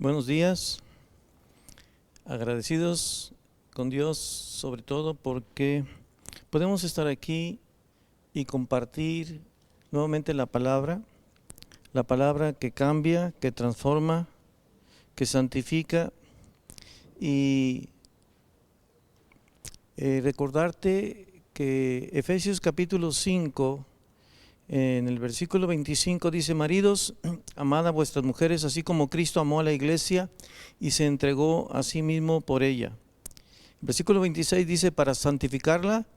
Buenos días, agradecidos con Dios sobre todo porque podemos estar aquí y compartir nuevamente la palabra que cambia, que transforma, que santifica y recordarte que Efesios capítulo 5 en el versículo 25 dice: maridos, amad a vuestras mujeres así como Cristo amó a la iglesia y se entregó a sí mismo por ella. El versículo 26 dice: para santificarla,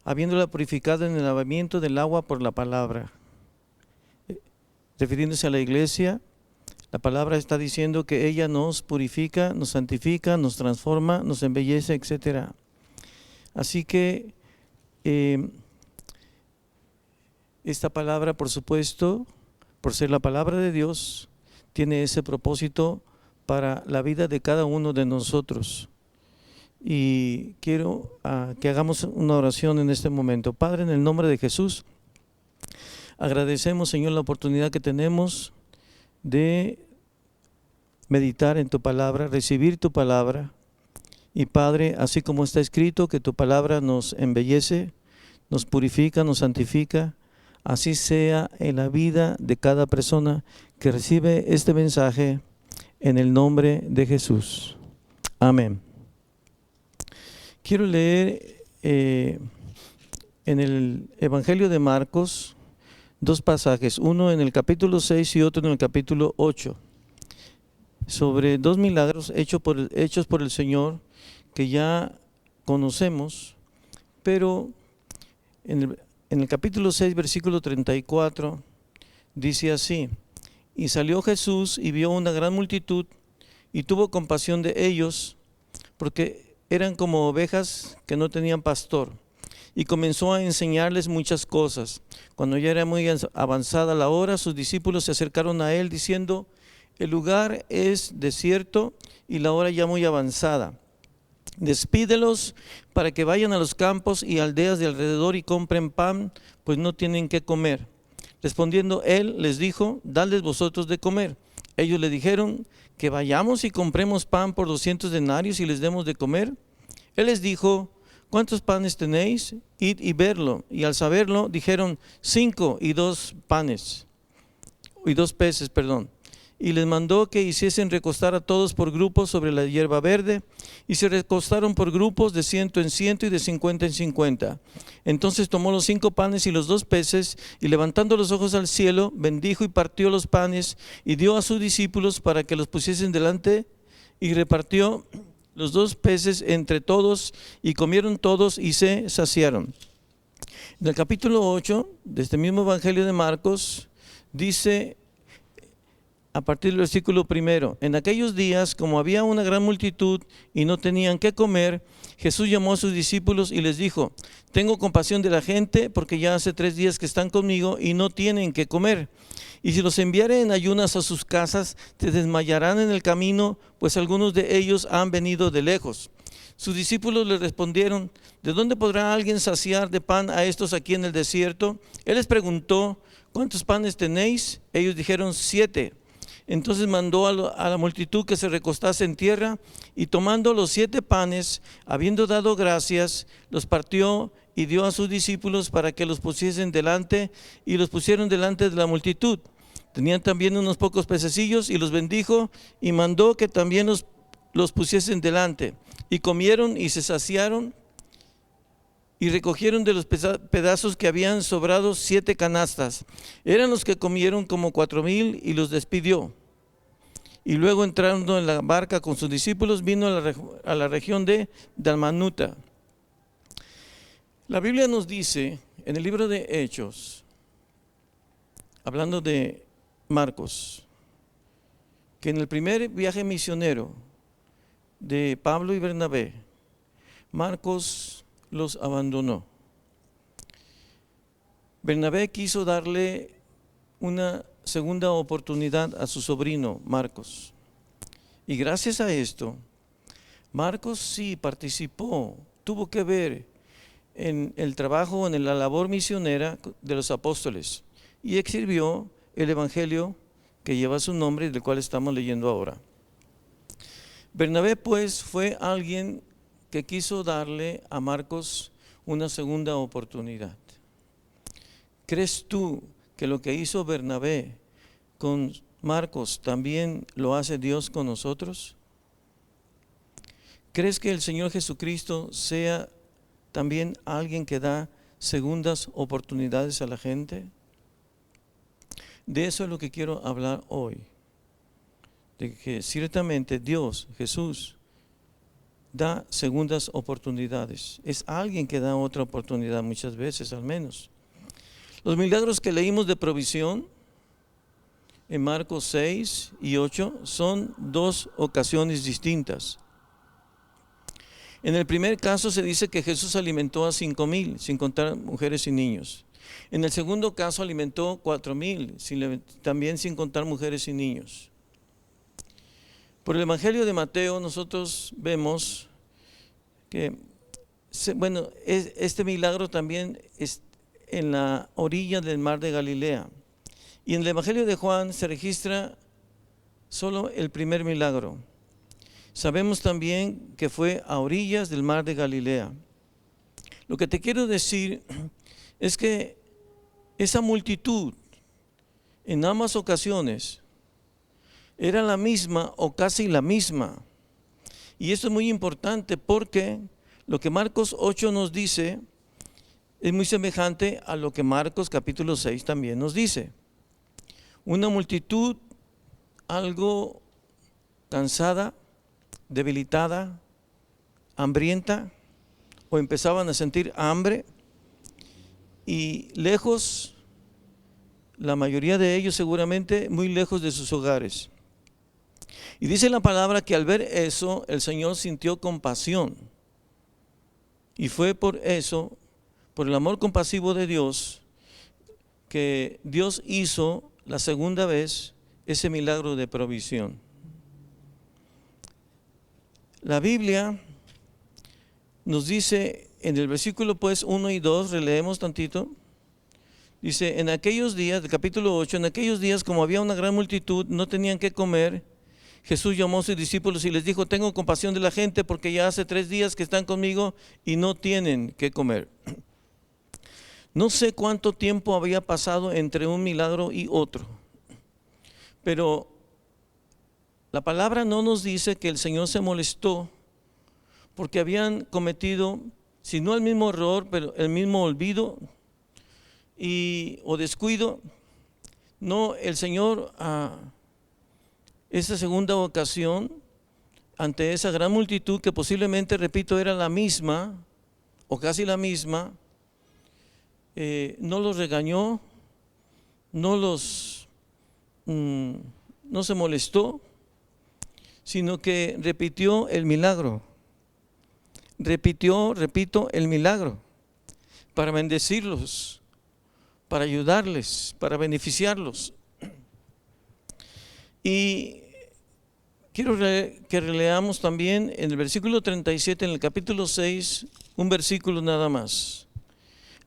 habiéndola purificado en el lavamiento del agua por la palabra. Refiriéndose a la iglesia, la palabra está diciendo que ella nos purifica, nos santifica, nos transforma, nos embellece, etc. Así que esta palabra, por supuesto, por ser la palabra de Dios, tiene ese propósito para la vida de cada uno de nosotros. Y quiero que hagamos una oración en este momento. Padre, en el nombre de Jesús, agradecemos, Señor, la oportunidad que tenemos de meditar en tu palabra, recibir tu palabra. Y Padre, así como está escrito, que tu palabra nos embellece, nos purifica, nos santifica. Así sea en la vida de cada persona que recibe este mensaje, en el nombre de Jesús. Amén. Quiero leer en el Evangelio de Marcos dos pasajes, uno en el capítulo 6 y otro en el capítulo 8, sobre dos milagros hechos por el Señor que ya conocemos, pero en el capítulo 6, versículo 34, dice así: y salió Jesús y vio una gran multitud y tuvo compasión de ellos, porque eran como ovejas que no tenían pastor, y comenzó a enseñarles muchas cosas. Cuando ya era muy avanzada la hora, sus discípulos se acercaron a él diciendo: el lugar es desierto y la hora ya muy avanzada. Despídelos para que vayan a los campos y aldeas de alrededor y compren pan, pues no tienen qué comer. Respondiendo él les dijo: dadles vosotros de comer. Ellos le dijeron: que vayamos y compremos pan por 200 denarios y les demos de comer. Él les dijo: ¿cuántos panes tenéis? Id y verlo. Y al saberlo dijeron: 5 y 2 peces. Y les mandó que hiciesen recostar a todos por grupos sobre la hierba verde, y se recostaron por grupos de 100 en 100 y de 50 en 50. Entonces tomó los 5 panes y los 2 peces, y levantando los ojos al cielo, bendijo y partió los panes, y dio a sus discípulos para que los pusiesen delante, y repartió los 2 peces entre todos, y comieron todos y se saciaron. En el capítulo 8 de este mismo Evangelio de Marcos, dice a partir del versículo 1: en aquellos días, como había una gran multitud y no tenían qué comer, Jesús llamó a sus discípulos y les dijo: tengo compasión de la gente, porque ya hace 3 días que están conmigo y no tienen qué comer. Y si los enviare en ayunas a sus casas, se desmayarán en el camino, pues algunos de ellos han venido de lejos. Sus discípulos le respondieron: ¿de dónde podrá alguien saciar de pan a estos aquí en el desierto? Él les preguntó: ¿cuántos panes tenéis? Ellos dijeron: 7. Entonces mandó a la multitud que se recostase en tierra, y tomando los 7 panes, habiendo dado gracias, los partió y dio a sus discípulos para que los pusiesen delante, y los pusieron delante de la multitud. Tenían también unos pocos pececillos, y los bendijo y mandó que también los pusiesen delante. Y comieron y se saciaron, y recogieron de los pedazos que habían sobrado 7 canastas. Eran los que comieron como 4,000, y los despidió. Y luego, entrando en la barca con sus discípulos, vino a la región de Dalmanuta. La Biblia nos dice en el libro de Hechos, hablando de Marcos, que en el primer viaje misionero de Pablo y Bernabé, Marcos los abandonó. Bernabé quiso darle una segunda oportunidad a su sobrino Marcos, y gracias a esto Marcos sí participó, tuvo que ver en el trabajo, en la labor misionera de los apóstoles, y escribió el evangelio que lleva su nombre y del cual estamos leyendo ahora. Bernabé pues fue alguien que quiso darle a Marcos una segunda oportunidad. ¿Crees tú que lo que hizo Bernabé con Marcos también lo hace Dios con nosotros? ¿Crees que el Señor Jesucristo sea también alguien que da segundas oportunidades a la gente? De eso es lo que quiero hablar hoy. De que ciertamente Dios, Jesús, da segundas oportunidades. Es alguien que da otra oportunidad muchas veces al menos. Los milagros que leímos de provisión en Marcos 6 y 8 son dos ocasiones distintas. En el primer caso se dice que Jesús alimentó a 5,000, sin contar mujeres y niños. En el segundo caso alimentó 4,000, también sin contar mujeres y niños. Por el Evangelio de Mateo nosotros vemos que, este milagro también es en la orilla del mar de Galilea. Y en el Evangelio de Juan se registra solo el primer milagro. Sabemos también que fue a orillas del mar de Galilea. Lo que te quiero decir es que esa multitud en ambas ocasiones era la misma o casi la misma. Y esto es muy importante porque lo que Marcos 8 nos dice es muy semejante a lo que Marcos capítulo 6 también nos dice. Una multitud algo cansada, debilitada, hambrienta, o empezaban a sentir hambre, y lejos, la mayoría de ellos seguramente muy lejos de sus hogares. Y dice la palabra que al ver eso el Señor sintió compasión, y fue por eso, por el amor compasivo de Dios, que Dios hizo la segunda vez ese milagro de provisión. La Biblia nos dice en el versículo 1 y 2, releemos tantito. Dice, en aquellos días, del capítulo 8, en aquellos días como había una gran multitud, no tenían qué comer, Jesús llamó a sus discípulos y les dijo, tengo compasión de la gente porque ya hace 3 días que están conmigo y no tienen qué comer. No sé cuánto tiempo había pasado entre un milagro y otro, pero la palabra no nos dice que el Señor se molestó porque habían cometido, si no el mismo error, pero el mismo olvido o descuido. No, el Señor esa segunda ocasión, ante esa gran multitud que posiblemente, repito, era la misma o casi la misma, no los regañó, no se molestó, sino que repitió el milagro. Repito, el milagro para bendecirlos, para ayudarles, para beneficiarlos. Y quiero que releamos también en el versículo 37, en el capítulo 6, un versículo nada más.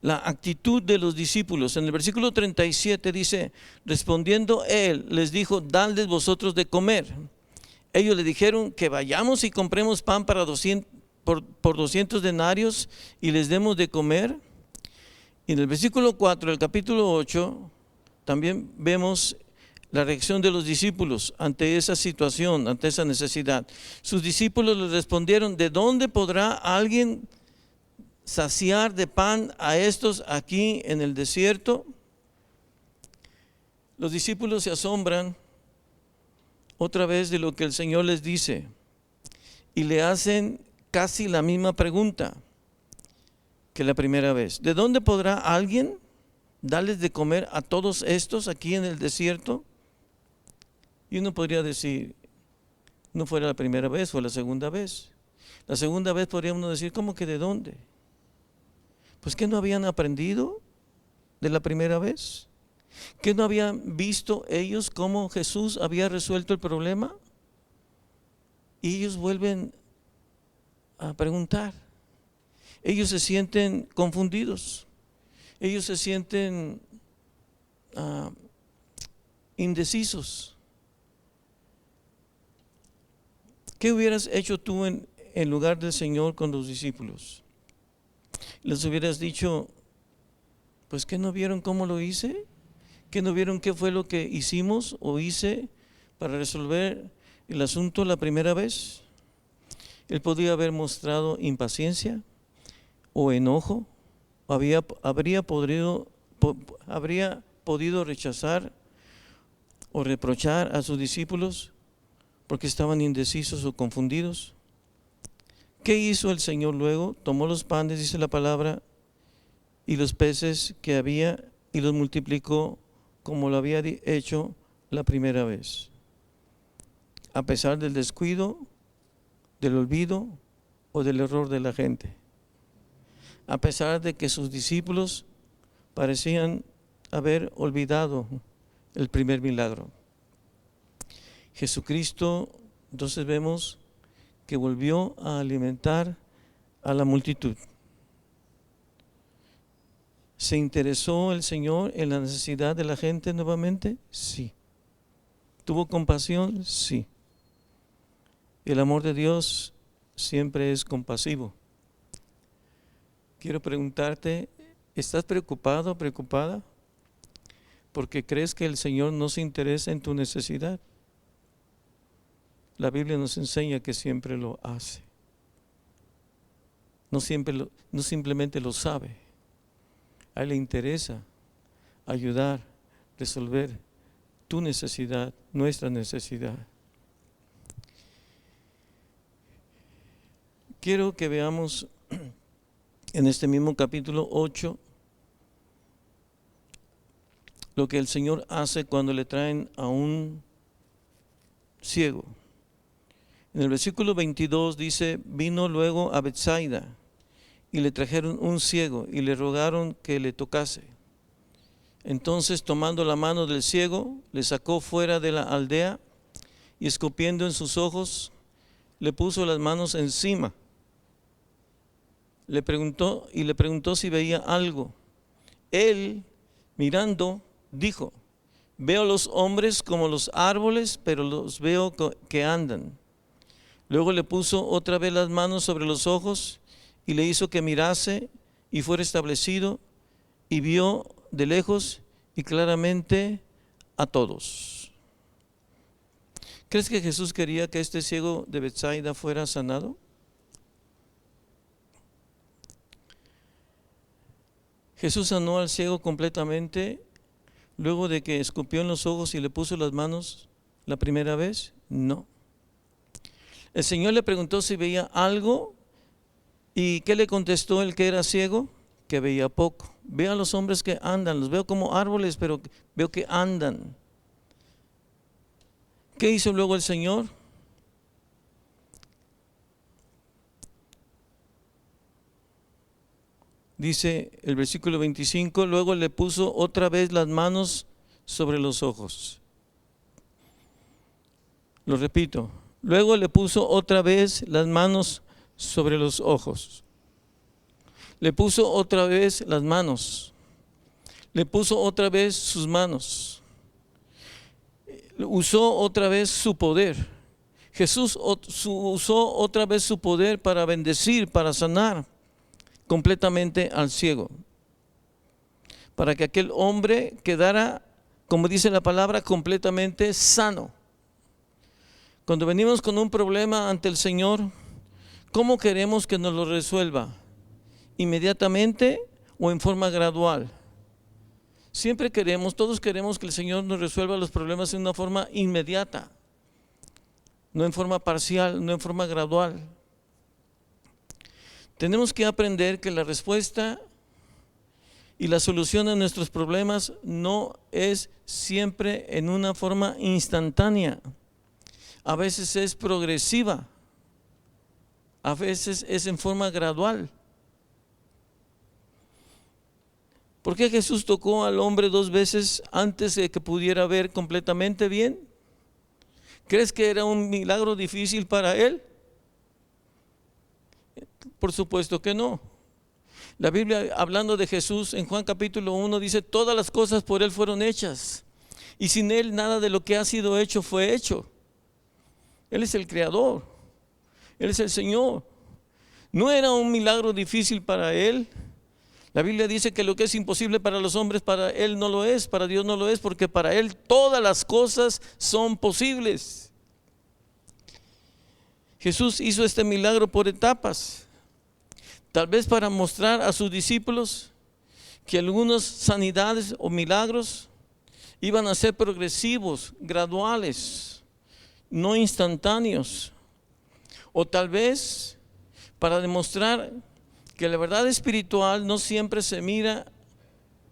La actitud de los discípulos. En el versículo 37 dice, respondiendo él, les dijo, dadles vosotros de comer. Ellos le dijeron que vayamos y compremos pan para 200, por 200 denarios y les demos de comer. Y en el versículo 4 del capítulo 8 también vemos la reacción de los discípulos ante esa situación, ante esa necesidad. Sus discípulos les respondieron, ¿de dónde podrá alguien saciar de pan a estos aquí en el desierto? Los discípulos se asombran otra vez de lo que el Señor les dice y le hacen casi la misma pregunta que la primera vez. ¿De dónde podrá alguien darles de comer a todos estos aquí en el desierto? Y uno podría decir, no fuera la primera vez, fue la segunda vez. La segunda vez podría uno decir, ¿cómo que de dónde? Pues que no habían aprendido de la primera vez, que no habían visto ellos cómo Jesús había resuelto el problema, y ellos vuelven a preguntar. Ellos se sienten confundidos, ellos se sienten indecisos. ¿Qué hubieras hecho tú en lugar del Señor con los discípulos? ¿Les hubieras dicho, pues que no vieron cómo lo hice? ¿Que no vieron qué fue lo que hicimos o hice para resolver el asunto la primera vez? Él podía haber mostrado impaciencia o enojo, habría podido rechazar o reprochar a sus discípulos porque estaban indecisos o confundidos. ¿Qué hizo el Señor luego? Tomó los panes, dice la palabra, y los peces que había y los multiplicó como lo había hecho la primera vez. A pesar del descuido, del olvido o del error de la gente. A pesar de que sus discípulos parecían haber olvidado el primer milagro. Jesucristo, entonces vemos que volvió a alimentar a la multitud. ¿Se interesó el Señor en la necesidad de la gente nuevamente? Sí. ¿Tuvo compasión? Sí. El amor de Dios siempre es compasivo. Quiero preguntarte, ¿estás preocupado o preocupada? Porque crees que el Señor no se interesa en tu necesidad. La Biblia nos enseña que siempre lo hace. No simplemente lo sabe. A Él le interesa ayudar, resolver tu necesidad, nuestra necesidad. Quiero que veamos en este mismo capítulo 8 lo que el Señor hace cuando le traen a un ciego. En el versículo 22 dice, vino luego a Betsaida y le trajeron un ciego y le rogaron que le tocase. Entonces, tomando la mano del ciego, le sacó fuera de la aldea y escupiendo en sus ojos, le puso las manos encima. Le preguntó si veía algo. Él, mirando, dijo, veo los hombres como los árboles, pero los veo que andan. Luego le puso otra vez las manos sobre los ojos y le hizo que mirase y fuera establecido y vio de lejos y claramente a todos. ¿Crees que Jesús quería que este ciego de Betsaida fuera sanado? Jesús sanó al ciego completamente luego de que escupió en los ojos y le puso las manos la primera vez. No. El Señor le preguntó si veía algo. ¿Y qué le contestó el que era ciego? Que veía poco. Veo a los hombres que andan, los veo como árboles, pero veo que andan. ¿Qué hizo luego el Señor? Dice el versículo 25, luego le puso otra vez las manos sobre los ojos. Lo repito, luego le puso otra vez las manos sobre los ojos. Le puso otra vez las manos. Le puso otra vez sus manos. Usó otra vez su poder. Jesús usó otra vez su poder para bendecir, para sanar completamente al ciego. Para que aquel hombre quedara, como dice la palabra, completamente sano. Cuando venimos con un problema ante el Señor, ¿cómo queremos que nos lo resuelva? ¿Inmediatamente o en forma gradual? Siempre todos queremos que el Señor nos resuelva los problemas en una forma inmediata, no en forma parcial, no en forma gradual. Tenemos que aprender que la respuesta y la solución a nuestros problemas no es siempre en una forma instantánea. A veces es progresiva, a veces es en forma gradual. ¿Por qué Jesús tocó al hombre 2 veces antes de que pudiera ver completamente bien? ¿Crees que era un milagro difícil para él? Por supuesto que no. La Biblia, hablando de Jesús en Juan capítulo 1, dice, todas las cosas por él fueron hechas y sin él nada de lo que ha sido hecho fue hecho. Él es el creador. Él es el Señor. No era un milagro difícil para Él. La Biblia dice que lo que es imposible para los hombres, para Él no lo es, para Dios no lo es, porque para Él todas las cosas son posibles. Jesús hizo este milagro por etapas, tal vez para mostrar a sus discípulos que algunas sanidades o milagros iban a ser progresivos, graduales, no instantáneos. O tal vez para demostrar que la verdad espiritual no siempre se mira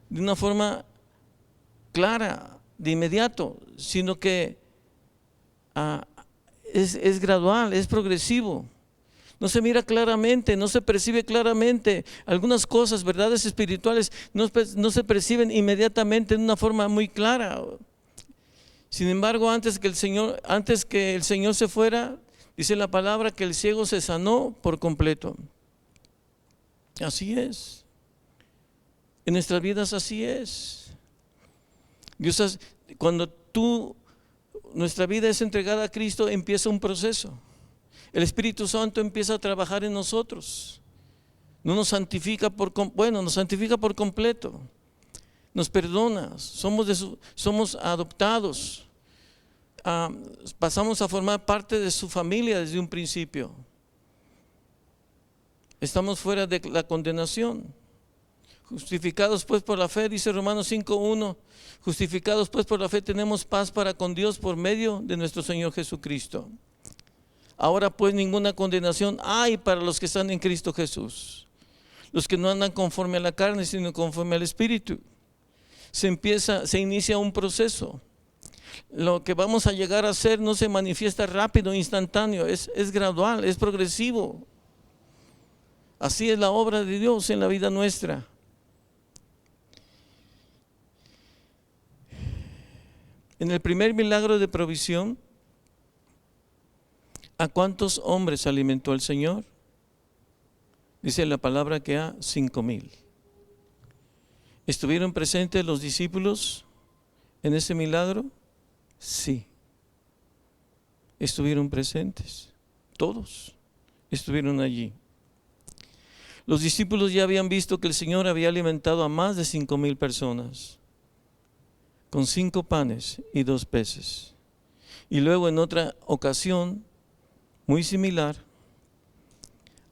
de una forma clara, de inmediato, sino que es gradual, es progresivo. No se mira claramente, no se percibe claramente. Algunas cosas, verdades espirituales, no se perciben inmediatamente de una forma muy clara. Sin embargo, antes que el Señor se fuera, dice la palabra que el ciego se sanó por completo. Así es. En nuestras vidas así es. Cuando nuestra vida es entregada a Cristo, empieza un proceso. El Espíritu Santo empieza a trabajar en nosotros. No nos santifica nos santifica por completo. Nos perdona, somos adoptados. Pasamos a formar parte de su familia desde un principio. Estamos fuera de la condenación. Justificados pues por la fe, dice Romanos 5:1, justificados pues por la fe tenemos paz para con Dios por medio de nuestro Señor Jesucristo. Ahora pues ninguna condenación hay para los que están en Cristo Jesús, los que no andan conforme a la carne sino conforme al Espíritu. Se inicia un proceso. Lo que vamos a llegar a hacer no se manifiesta rápido, instantáneo, es gradual, es progresivo. Así es la obra de Dios en la vida nuestra. En el primer milagro de provisión, ¿a cuántos hombres alimentó el Señor? Dice la palabra que a 5,000. ¿Estuvieron presentes los discípulos en ese milagro? Sí. Estuvieron presentes. Todos estuvieron allí. Los discípulos ya habían visto que el Señor había alimentado a más de 5,000 personas con 5 panes y 2 peces. Y luego en otra ocasión muy similar,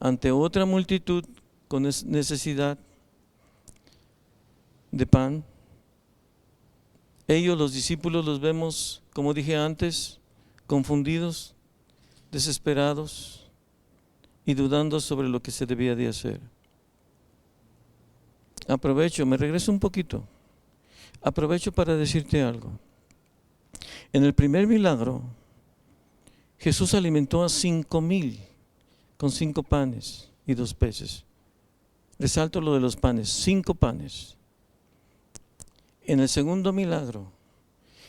ante otra multitud con necesidad de pan, ellos, los discípulos, los vemos, como dije antes, confundidos, desesperados y dudando sobre lo que se debía de hacer. Me regreso un poquito. Aprovecho para decirte algo. En el primer milagro, Jesús alimentó a 5,000 con 5 panes y 2 peces. Resalto lo de los panes, 5 panes. En el segundo milagro,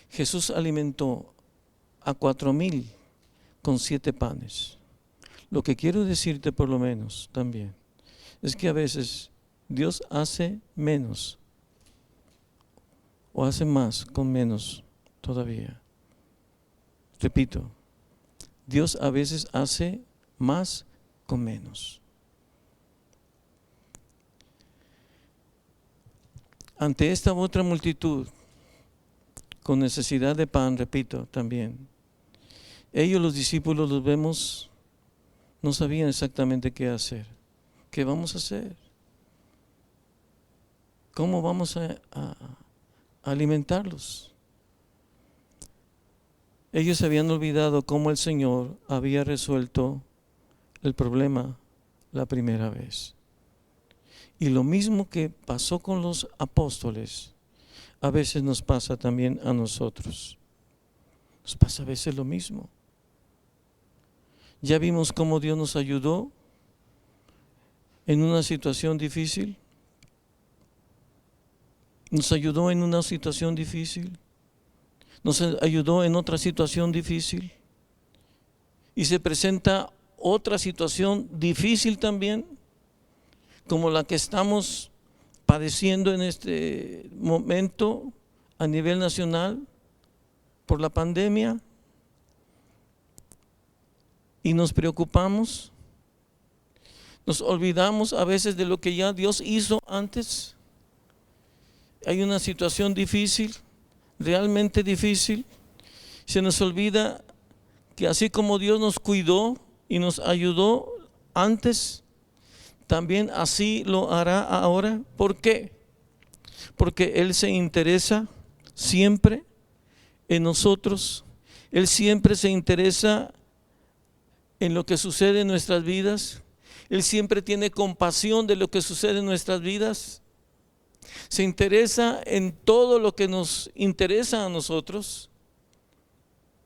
Jesús alimentó a 4,000 con 7 panes. Lo que quiero decirte por lo menos también es que a veces Dios hace menos o hace más con menos todavía. Repito, Dios a veces hace más con menos. Ante esta otra multitud con necesidad de pan, repito también, ellos, los discípulos, los vemos, no sabían exactamente qué hacer. ¿Qué vamos a hacer? ¿Cómo vamos a alimentarlos? Ellos se habían olvidado cómo el Señor había resuelto el problema la primera vez. Y lo mismo que pasó con los apóstoles, a veces nos pasa también a nosotros. Nos pasa a veces lo mismo. Ya vimos cómo Dios nos ayudó en una situación difícil. Nos ayudó en una situación difícil. Nos ayudó en otra situación difícil. Y se presenta otra situación difícil también, como la que estamos padeciendo en este momento a nivel nacional por la pandemia. y nos preocupamos, nos olvidamos a veces de lo que ya Dios hizo antes. Hay una situación difícil, realmente difícil. Se nos olvida que así como Dios nos cuidó y nos ayudó antes, también así lo hará ahora. ¿Por qué? Porque Él se interesa siempre en nosotros. Él siempre se interesa en lo que sucede en nuestras vidas. Él siempre tiene compasión de lo que sucede en nuestras vidas. Se interesa en todo lo que nos interesa a nosotros.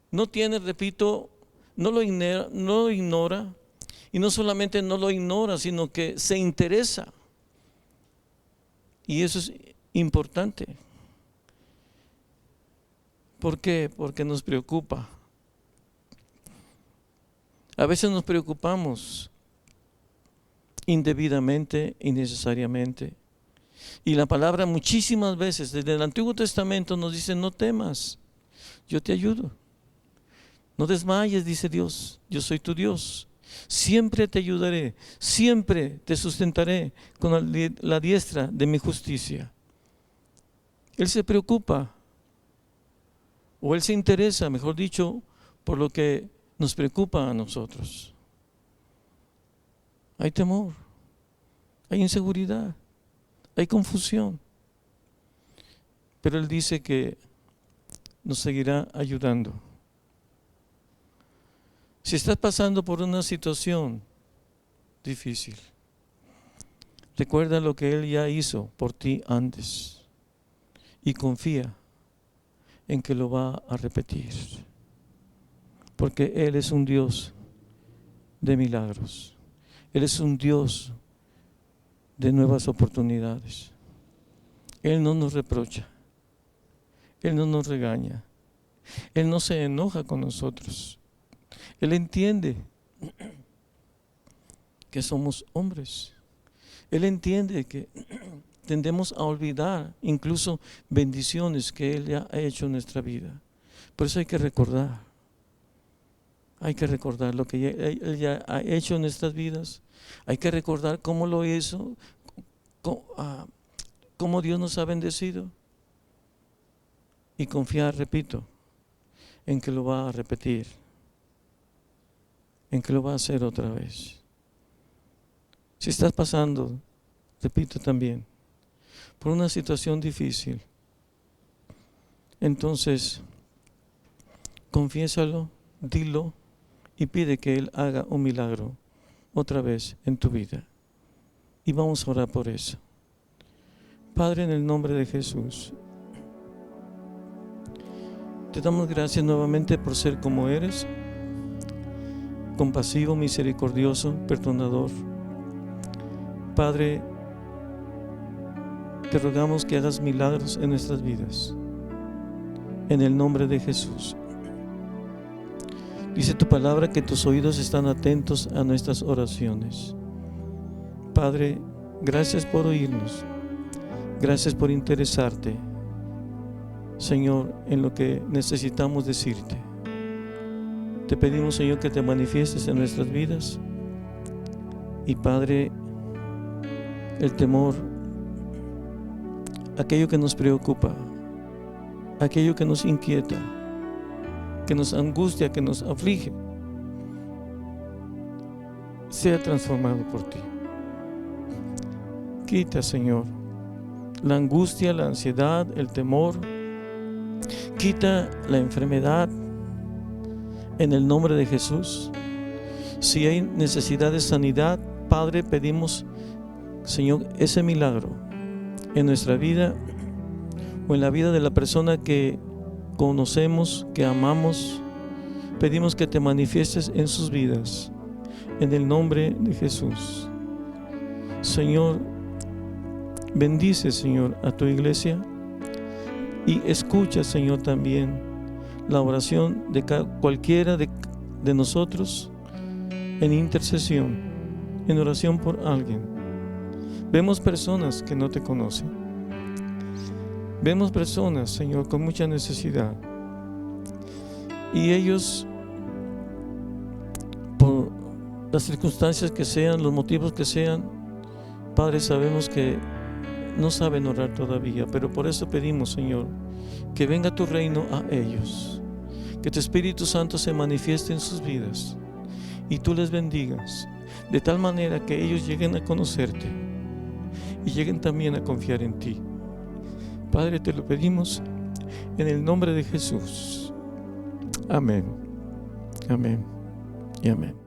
No tiene, repito, no lo ignora. Y no solamente no lo ignora, sino que se interesa. Y eso es importante. ¿Por qué? Porque nos preocupa. A veces nos preocupamos indebidamente, innecesariamente. Y la palabra muchísimas veces desde el Antiguo Testamento nos dice: no temas, yo te ayudo. No desmayes, dice Dios, yo soy tu Dios. Siempre te ayudaré, siempre te sustentaré con la diestra de mi justicia. Él se preocupa, o Él se interesa, mejor dicho, por lo que nos preocupa a nosotros. Hay temor, hay inseguridad, hay confusión, pero Él dice que nos seguirá ayudando. Si estás pasando por una situación difícil, recuerda lo que Él ya hizo por ti antes y confía en que lo va a repetir, porque Él es un Dios de milagros. Él es un Dios de nuevas oportunidades. Él no nos reprocha, Él no nos regaña, Él no se enoja con nosotros. Él entiende que somos hombres. Él entiende que tendemos a olvidar incluso bendiciones que Él ya ha hecho en nuestra vida. Por eso hay que recordar lo que Él ya ha hecho en nuestras vidas. Hay que recordar cómo lo hizo, cómo Dios nos ha bendecido, y confiar, repito, en que lo va a repetir, en que lo va a hacer otra vez. Si estás pasando, repito también, por una situación difícil, entonces confiésalo, dilo y pide que Él haga un milagro otra vez en tu vida. Y vamos a orar por eso. Padre, en el nombre de Jesús, te damos gracias nuevamente por ser como eres, compasivo, misericordioso, perdonador. Padre, te rogamos que hagas milagros en nuestras vidas, en el nombre de Jesús. Dice tu palabra que tus oídos están atentos a nuestras oraciones. Padre, gracias por oírnos, gracias por interesarte, Señor, en lo que necesitamos decirte. Te pedimos, Señor, que te manifiestes en nuestras vidas. Y Padre, el temor, aquello que nos preocupa, aquello que nos inquieta, que nos angustia, que nos aflige, sea transformado por ti. Quita, Señor, la angustia, la ansiedad, el temor. Quita la enfermedad en el nombre de Jesús. Si hay necesidad de sanidad, Padre, pedimos, Señor, ese milagro en nuestra vida o en la vida de la persona que conocemos, que amamos. Pedimos que te manifiestes en sus vidas, en el nombre de Jesús. Señor, bendice, Señor, a tu iglesia y escucha, Señor, también la oración de cualquiera de nosotros en intercesión, en oración por alguien. Vemos personas que no te conocen. Vemos personas, Señor, con mucha necesidad. Y ellos, por las circunstancias que sean, los motivos que sean. Padre, sabemos que no saben orar todavía, pero por eso pedimos, Señor, que venga tu reino a ellos, que tu Espíritu Santo se manifieste en sus vidas y tú les bendigas de tal manera que ellos lleguen a conocerte y lleguen también a confiar en ti. Padre, te lo pedimos en el nombre de Jesús. Amén, amén y amén.